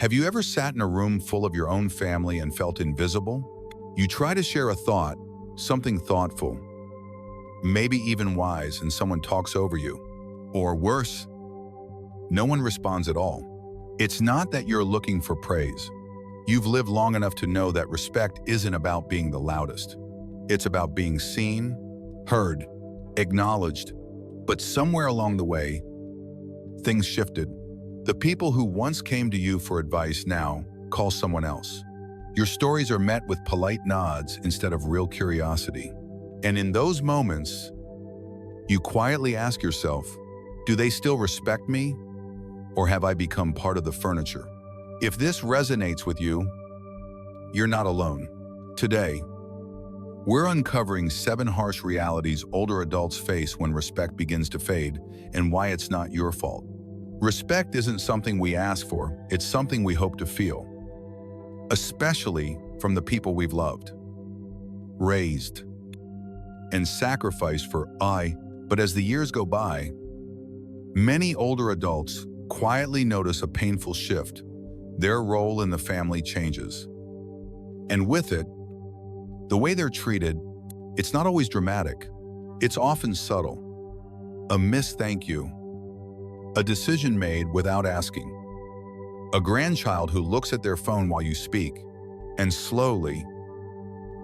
Have you ever sat in a room full of your own family and felt invisible? You try to share a thought, something thoughtful, maybe even wise, and someone talks over you. Or worse, no one responds at all. It's not that you're looking for praise. You've lived long enough to know that respect isn't about being the loudest. It's about being seen, heard, acknowledged. But somewhere along the way, things shifted. The people who once came to you for advice now call someone else. Your stories are met with polite nods instead of real curiosity. And in those moments, you quietly ask yourself, do they still respect me? Or have I become part of the furniture? If this resonates with you, you're not alone. Today, we're uncovering 7 harsh realities older adults face when respect begins to fade and why it's not your fault. Respect isn't something we ask for, it's something we hope to feel, especially from the people we've loved, raised, and sacrificed for. But as the years go by, many older adults quietly notice a painful shift. Their role in the family changes. And with it, the way they're treated, it's not always dramatic. It's often subtle. A missed thank you. A decision made without asking. A grandchild who looks at their phone while you speak. And slowly,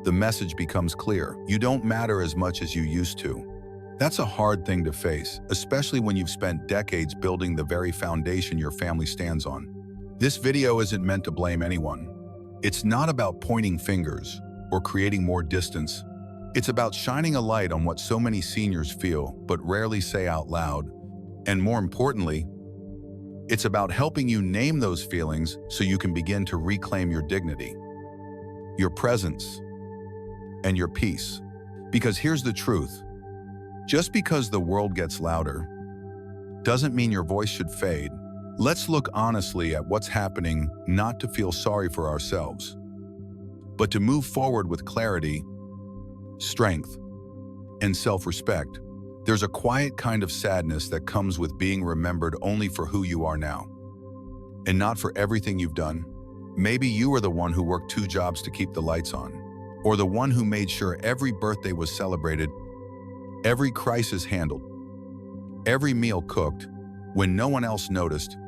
the message becomes clear. You don't matter as much as you used to. That's a hard thing to face, especially when you've spent decades building the very foundation your family stands on. This video isn't meant to blame anyone. It's not about pointing fingers or creating more distance. It's about shining a light on what so many seniors feel but rarely say out loud. And more importantly, it's about helping you name those feelings so you can begin to reclaim your dignity, your presence, and your peace. Because here's the truth. Just because the world gets louder doesn't mean your voice should fade. Let's look honestly at what's happening, not to feel sorry for ourselves, but to move forward with clarity, strength, and self-respect. There's a quiet kind of sadness that comes with being remembered only for who you are now, and not for everything you've done. Maybe you were the one who worked 2 jobs to keep the lights on, or the one who made sure every birthday was celebrated, every crisis handled, every meal cooked. When no one else noticed,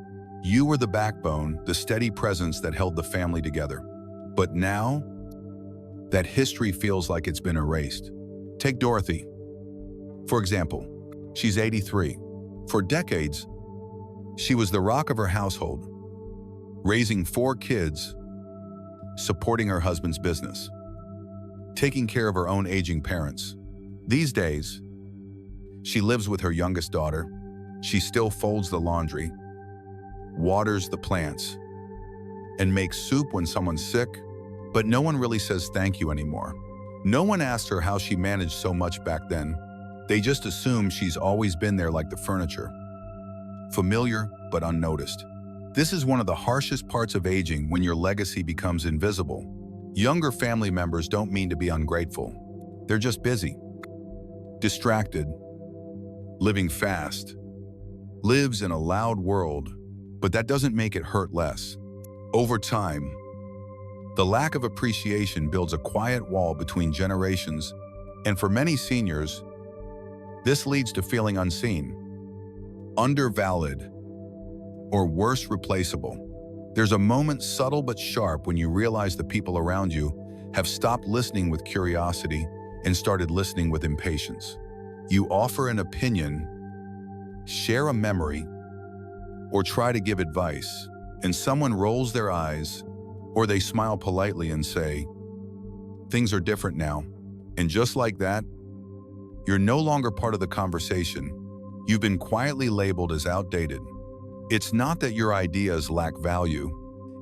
you were the backbone, the steady presence that held the family together. But now, that history feels like it's been erased. Take Dorothy, for example. She's 83. For decades, she was the rock of her household, raising 4 kids, supporting her husband's business, taking care of her own aging parents. These days, she lives with her youngest daughter. She still folds the laundry, waters the plants, and makes soup when someone's sick, but no one really says thank you anymore. No one asks her how she managed so much back then. They just assume she's always been there like the furniture, familiar but unnoticed. This is one of the harshest parts of aging, when your legacy becomes invisible. Younger family members don't mean to be ungrateful. They're just busy, distracted, living fast, lives in a loud world, but that doesn't make it hurt less. Over time, the lack of appreciation builds a quiet wall between generations, and for many seniors, this leads to feeling unseen, undervalued, or worse, replaceable. There's a moment, subtle but sharp, when you realize the people around you have stopped listening with curiosity and started listening with impatience. You offer an opinion, share a memory, or try to give advice, and someone rolls their eyes, or they smile politely and say, "Things are different now." And just like that, you're no longer part of the conversation. You've been quietly labeled as outdated. It's not that your ideas lack value.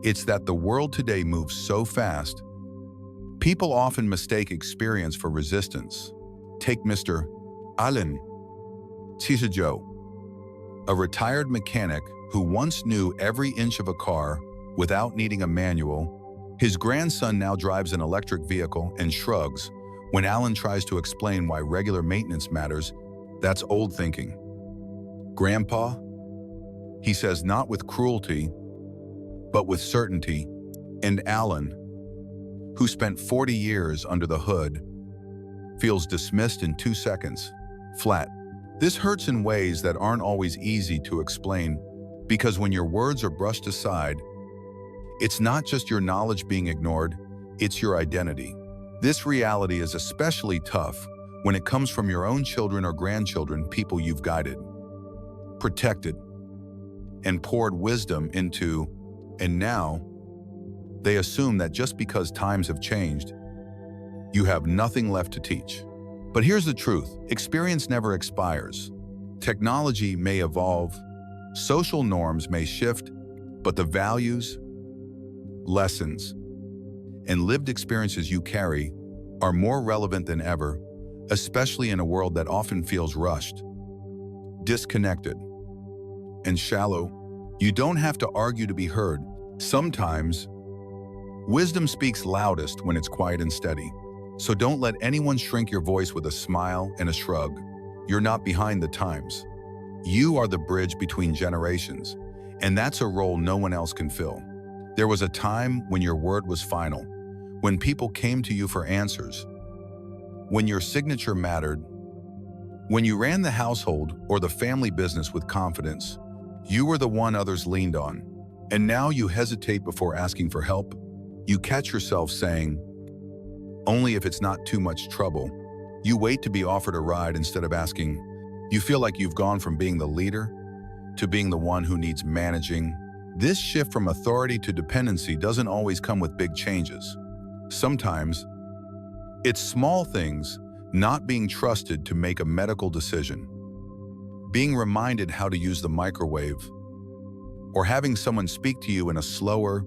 It's that the world today moves so fast. People often mistake experience for resistance. Take Mr. Alan Tisajo, a retired mechanic who once knew every inch of a car without needing a manual. His grandson now drives an electric vehicle and shrugs when Alan tries to explain why regular maintenance matters. That's old thinking. "Grandpa," he says, not with cruelty, but with certainty. And Alan, who spent 40 years under the hood, feels dismissed in 2 seconds, flat. This hurts in ways that aren't always easy to explain, because when your words are brushed aside, it's not just your knowledge being ignored, it's your identity. This reality is especially tough when it comes from your own children or grandchildren, people you've guided, protected, and poured wisdom into, and now they assume that just because times have changed, you have nothing left to teach. But here's the truth: experience never expires. Technology may evolve, social norms may shift, but the values, lessons, and lived experiences you carry are more relevant than ever, especially in a world that often feels rushed, disconnected, and shallow. You don't have to argue to be heard. Sometimes, wisdom speaks loudest when it's quiet and steady. So don't let anyone shrink your voice with a smile and a shrug. You're not behind the times. You are the bridge between generations, and that's a role no one else can fill. There was a time when your word was final, when people came to you for answers, when your signature mattered, when you ran the household or the family business with confidence. You were the one others leaned on. And now you hesitate before asking for help. You catch yourself saying, "Only if it's not too much trouble." You wait to be offered a ride instead of asking. You feel like you've gone from being the leader to being the one who needs managing. This shift from authority to dependency doesn't always come with big changes. Sometimes, it's small things: not being trusted to make a medical decision, being reminded how to use the microwave, or having someone speak to you in a slower,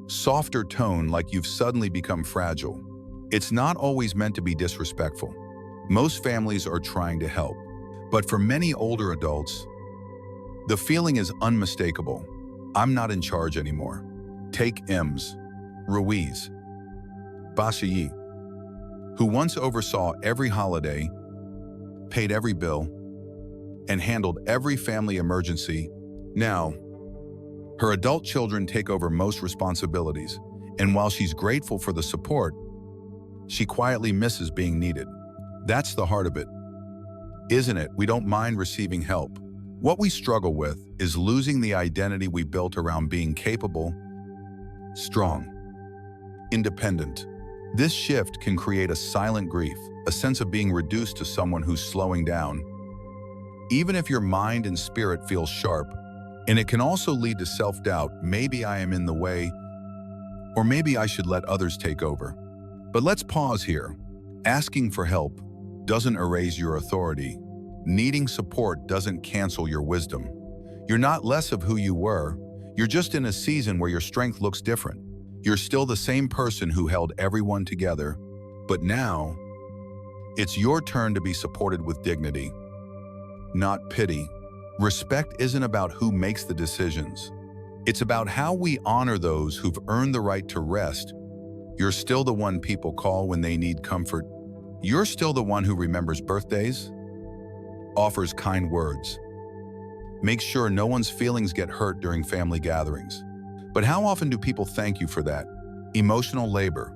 softer tone like you've suddenly become fragile. It's not always meant to be disrespectful. Most families are trying to help, but for many older adults, the feeling is unmistakable. I'm not in charge anymore. Take Ems Ruiz Basayi, who once oversaw every holiday, paid every bill, and handled every family emergency. Now, her adult children take over most responsibilities, and while she's grateful for the support, she quietly misses being needed. That's the heart of it, isn't it? We don't mind receiving help. What we struggle with is losing the identity we built around being capable, strong, independent. This shift can create a silent grief, a sense of being reduced to someone who's slowing down, even if your mind and spirit feel sharp. And it can also lead to self-doubt. Maybe I am in the way, or maybe I should let others take over. But let's pause here. Asking for help doesn't erase your authority. Needing support doesn't cancel your wisdom. You're not less of who you were. You're just in a season where your strength looks different. You're still the same person who held everyone together, but now it's your turn to be supported with dignity, not pity. Respect isn't about who makes the decisions. It's about how we honor those who've earned the right to rest. You're still the one people call when they need comfort. You're still the one who remembers birthdays, offers kind words, makes sure no one's feelings get hurt during family gatherings. But how often do people thank you for that? Emotional labor,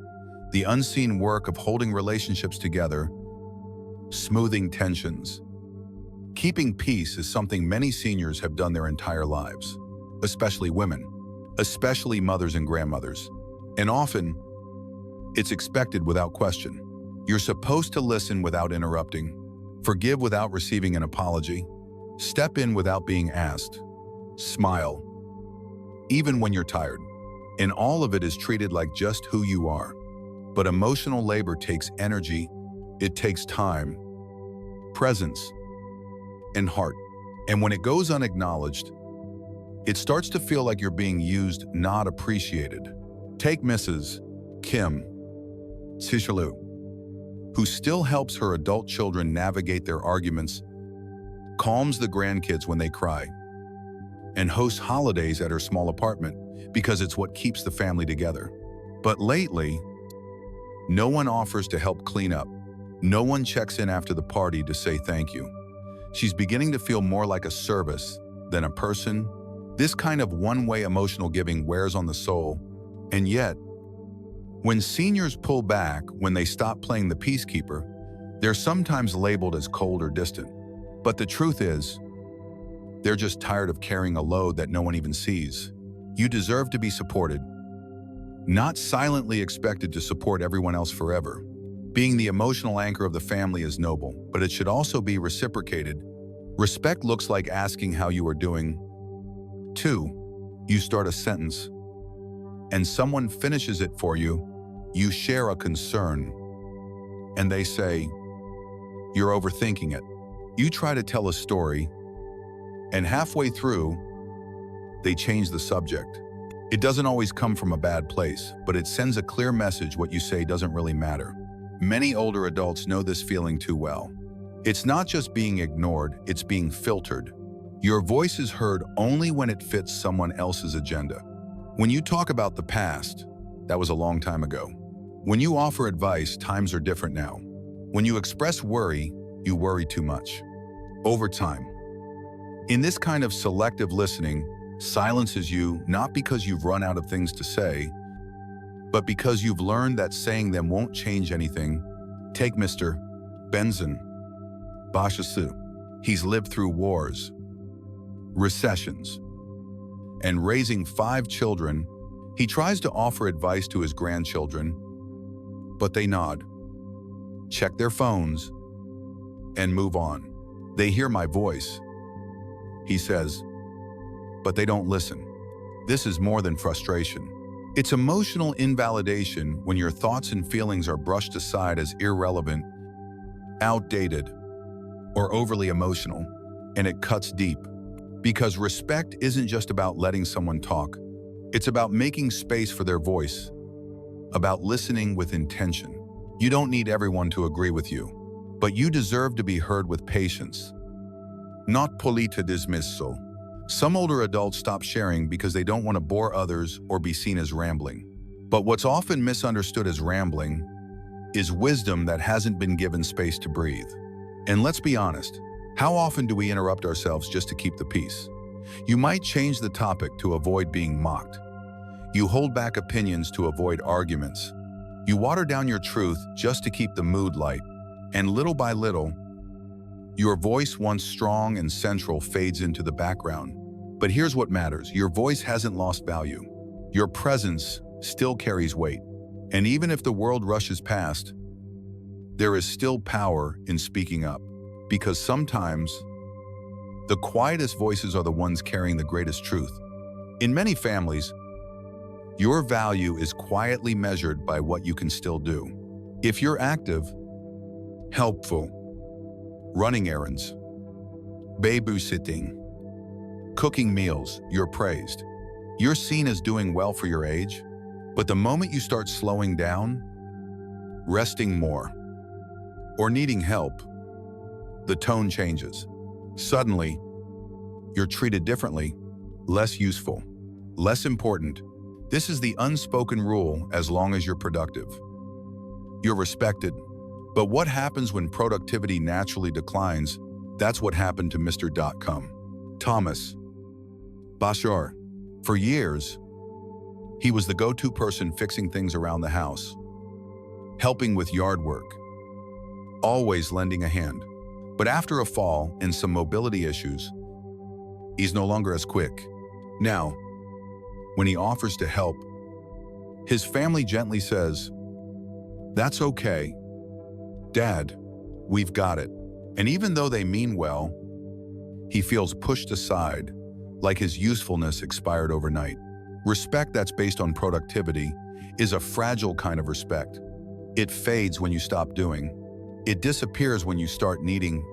the unseen work of holding relationships together, smoothing tensions. Keeping peace is something many seniors have done their entire lives, especially women, especially mothers and grandmothers. And often, it's expected without question. You're supposed to listen without interrupting, forgive without receiving an apology, step in without being asked, smile, even when you're tired. And all of it is treated like just who you are. But emotional labor takes energy, it takes time, presence, and heart. And when it goes unacknowledged, it starts to feel like you're being used, not appreciated. Take Mrs. Kim Sishalu, who still helps her adult children navigate their arguments, calms the grandkids when they cry, and hosts holidays at her small apartment because it's what keeps the family together. But lately, no one offers to help clean up. No one checks in after the party to say thank you. She's beginning to feel more like a service than a person. This kind of one-way emotional giving wears on the soul, and yet, when seniors pull back, when they stop playing the peacekeeper, they're sometimes labeled as cold or distant. But the truth is, they're just tired of carrying a load that no one even sees. You deserve to be supported, not silently expected to support everyone else forever. Being the emotional anchor of the family is noble, but it should also be reciprocated. Respect looks like asking how you are doing. 2. You start a sentence, and someone finishes it for you. You share a concern, and they say, "You're overthinking it." You try to tell a story, and halfway through, they change the subject. It doesn't always come from a bad place, but it sends a clear message. What you say doesn't really matter. Many older adults know this feeling too well. It's not just being ignored, it's being filtered. Your voice is heard only when it fits someone else's agenda. When you talk about the past, that was a long time ago. When you offer advice, times are different now. When you express worry, you worry too much. Over time. In this kind of selective listening, silences you not because you've run out of things to say, but because you've learned that saying them won't change anything. Take Mr. Benson Bashasu. He's lived through wars, recessions, and raising 5 children. He tries to offer advice to his grandchildren, but they nod, check their phones, and move on. They hear my voice, he says, but they don't listen. This is more than frustration. It's emotional invalidation when your thoughts and feelings are brushed aside as irrelevant, outdated, or overly emotional, and it cuts deep. Because respect isn't just about letting someone talk. It's about making space for their voice, about listening with intention. You don't need everyone to agree with you, but you deserve to be heard with patience, not polite dismissal. Some older adults stop sharing because they don't want to bore others or be seen as rambling. But what's often misunderstood as rambling is wisdom that hasn't been given space to breathe. And let's be honest, how often do we interrupt ourselves just to keep the peace? You might change the topic to avoid being mocked. You hold back opinions to avoid arguments. You water down your truth just to keep the mood light. And little by little, your voice, once strong and central, fades into the background. But here's what matters. Your voice hasn't lost value. Your presence still carries weight. And even if the world rushes past, there is still power in speaking up. Because sometimes, the quietest voices are the ones carrying the greatest truth. In many families, your value is quietly measured by what you can still do. If you're active, helpful, running errands, babysitting, cooking meals, you're praised. You're seen as doing well for your age. But the moment you start slowing down, resting more, or needing help, the tone changes. Suddenly, you're treated differently, less useful, less important. This is the unspoken rule. As long as you're productive, you're respected. But what happens when productivity naturally declines? That's what happened to Mr. Thomas Bashar. For years, he was the go-to person fixing things around the house, helping with yard work, always lending a hand. But after a fall and some mobility issues, he's no longer as quick. Now, when he offers to help, his family gently says, "That's okay, Dad, we've got it." And even though they mean well, he feels pushed aside, like his usefulness expired overnight. Respect that's based on productivity is a fragile kind of respect. It fades when you stop doing. It disappears when you start needing.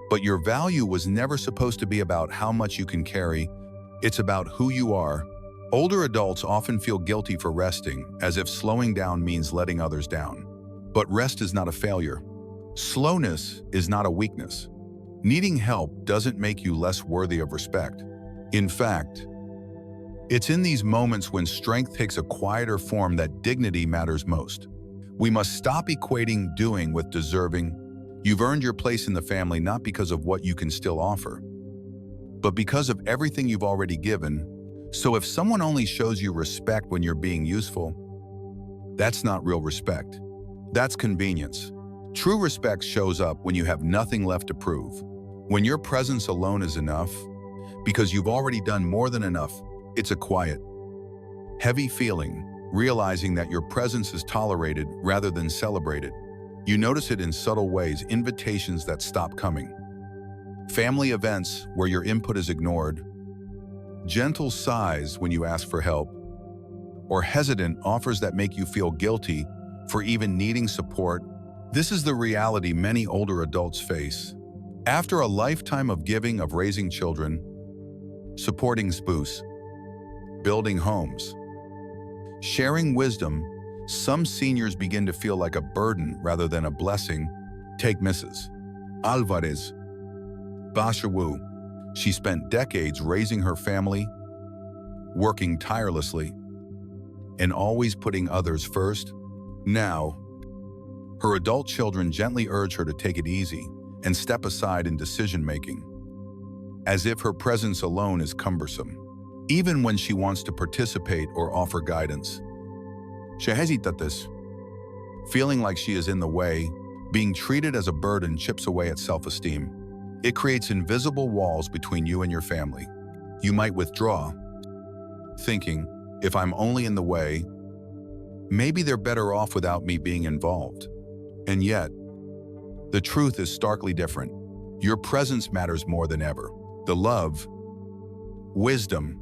But your value was never supposed to be about how much you can carry. It's about who you are. Older adults often feel guilty for resting, as if slowing down means letting others down. But rest is not a failure. Slowness is not a weakness. Needing help doesn't make you less worthy of respect. In fact, it's in these moments when strength takes a quieter form that dignity matters most. We must stop equating doing with deserving. You've earned your place in the family not because of what you can still offer, but because of everything you've already given. So if someone only shows you respect when you're being useful, that's not real respect. That's convenience. True respect shows up when you have nothing left to prove. When your presence alone is enough, because you've already done more than enough. It's a quiet, heavy feeling, realizing that your presence is tolerated rather than celebrated. You notice it in subtle ways, invitations that stop coming, family events where your input is ignored, gentle sighs when you ask for help, or hesitant offers that make you feel guilty for even needing support. This is the reality many older adults face. After a lifetime of giving, of raising children, supporting spouse, building homes, sharing wisdom, some seniors begin to feel like a burden rather than a blessing. Take Mrs. Alvarez Bashawu. She spent decades raising her family, working tirelessly, and always putting others first. Now, her adult children gently urge her to take it easy and step aside in decision-making, as if her presence alone is cumbersome. Even when she wants to participate or offer guidance, she hesitates, feeling like she is in the way. Being treated as a burden chips away at self-esteem. It creates invisible walls between you and your family. You might withdraw, thinking, if I'm only in the way, maybe they're better off without me being involved. And yet, the truth is starkly different. Your presence matters more than ever. The love, wisdom,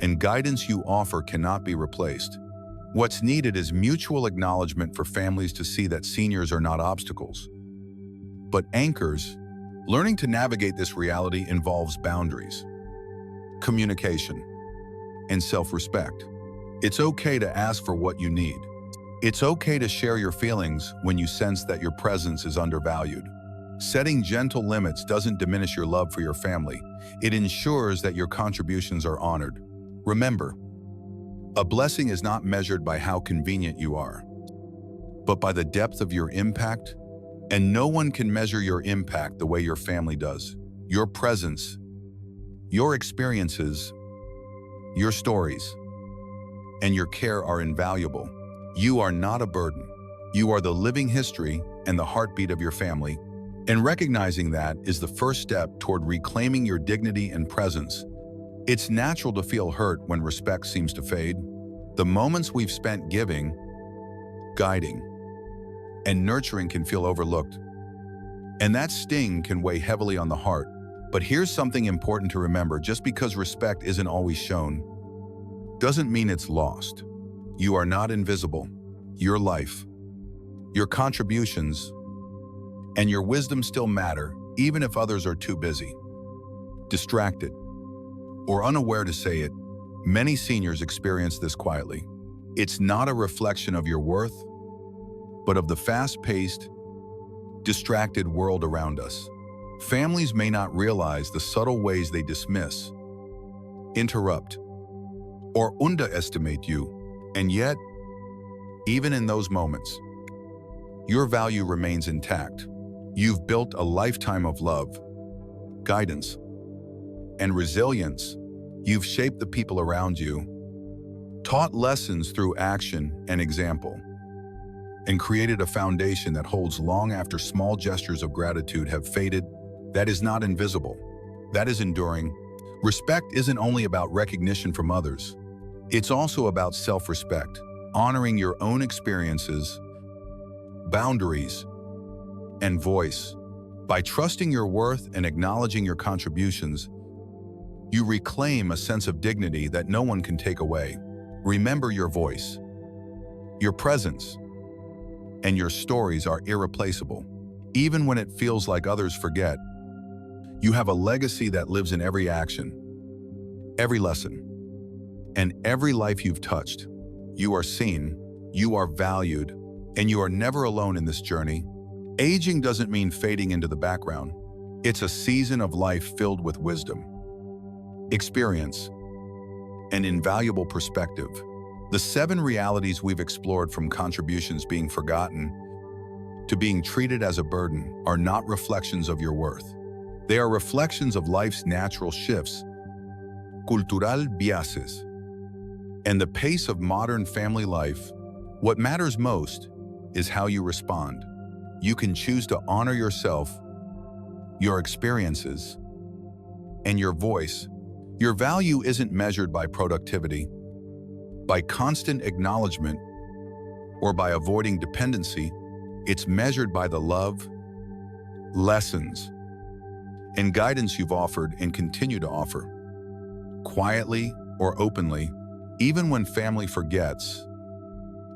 and guidance you offer cannot be replaced. What's needed is mutual acknowledgement for families to see that seniors are not obstacles, but anchors. Learning to navigate this reality involves boundaries, communication, and self-respect. It's okay to ask for what you need. It's okay to share your feelings when you sense that your presence is undervalued. Setting gentle limits doesn't diminish your love for your family. It ensures that your contributions are honored. Remember, a blessing is not measured by how convenient you are, but by the depth of your impact. And no one can measure your impact the way your family does. Your presence, your experiences, your stories, and your care are invaluable. You are not a burden. You are the living history and the heartbeat of your family. And recognizing that is the first step toward reclaiming your dignity and presence. It's natural to feel hurt when respect seems to fade. The moments we've spent giving, guiding, and nurturing can feel overlooked. And that sting can weigh heavily on the heart. But here's something important to remember. Just because respect isn't always shown, doesn't mean it's lost. You are not invisible. Your life, your contributions, and your wisdom still matter, even if others are too busy, distracted, or unaware to say it. Many seniors experience this quietly. It's not a reflection of your worth, but of the fast-paced, distracted world around us. Families may not realize the subtle ways they dismiss, interrupt, or underestimate you, and yet, even in those moments, your value remains intact. You've built a lifetime of love, guidance, and resilience. You've shaped the people around you, taught lessons through action and example, and created a foundation that holds long after small gestures of gratitude have faded. That is not invisible. That is enduring. Respect isn't only about recognition from others. It's also about self-respect, honoring your own experiences, boundaries, and voice. By trusting your worth and acknowledging your contributions, you reclaim a sense of dignity that no one can take away. Remember, your voice, your presence, and your stories are irreplaceable. Even when it feels like others forget, you have a legacy that lives in every action, every lesson, and every life you've touched. You are seen, you are valued, and you are never alone in this journey. Aging doesn't mean fading into the background. It's a season of life filled with wisdom, experience, and invaluable perspective. The 7 realities we've explored, from contributions being forgotten to being treated as a burden, are not reflections of your worth. They are reflections of life's natural shifts, cultural biases, and the pace of modern family life, what matters most is how you respond. You can choose to honor yourself, your experiences, and your voice. Your value isn't measured by productivity, by constant acknowledgement, or by avoiding dependency. It's measured by the love, lessons, and guidance you've offered and continue to offer, quietly or openly, even when family forgets,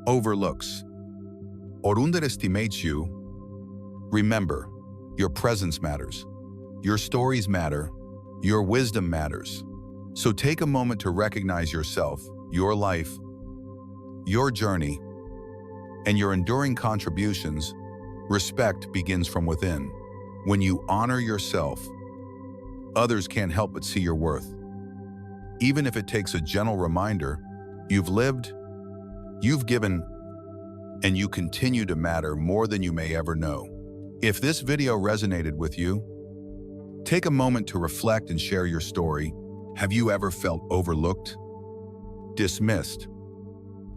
overlooks, or underestimates you. Remember, your presence matters. Your stories matter. Your wisdom matters. So take a moment to recognize yourself, your life, your journey, and your enduring contributions. Respect begins from within. When you honor yourself, others can't help but see your worth. Even if it takes a gentle reminder, you've lived, you've given, and you continue to matter more than you may ever know. If this video resonated with you, take a moment to reflect and share your story. Have you ever felt overlooked, dismissed,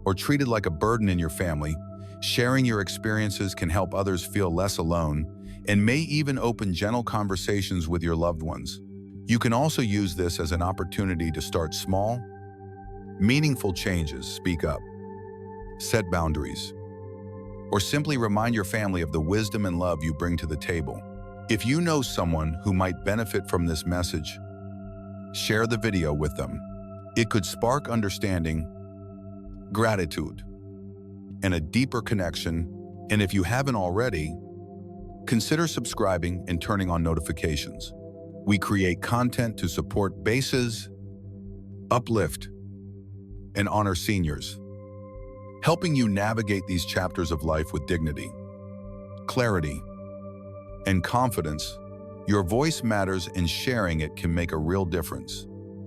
or treated like a burden in your family? Sharing your experiences can help others feel less alone and may even open gentle conversations with your loved ones. You can also use this as an opportunity to start small, meaningful changes. Speak up, set boundaries, or simply remind your family of the wisdom and love you bring to the table. If you know someone who might benefit from this message, share the video with them. It could spark understanding, gratitude, and a deeper connection. And if you haven't already, consider subscribing and turning on notifications. We create content to support bases, uplift, and honor seniors, helping you navigate these chapters of life with dignity, clarity, and confidence. Your voice matters, and sharing it can make a real difference.